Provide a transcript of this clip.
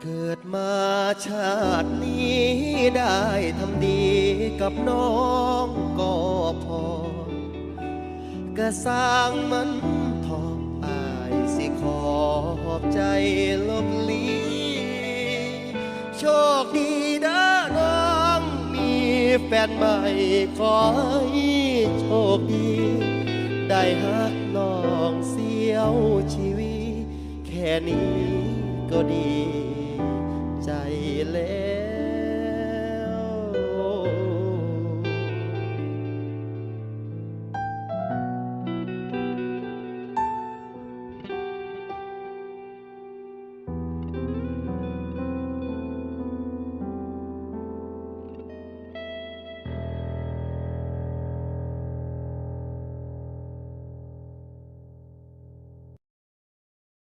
เกิดมาชาตินี้ได้ทำดีกับน้องก็พอก็สร้างมันทองอายสิขอบใจลบลีโชคดีนะน้องมีแฟนใหม่ขอให้โชคดีได้ฮักน้องเสียวชีวิตแค่นี้ก็ดี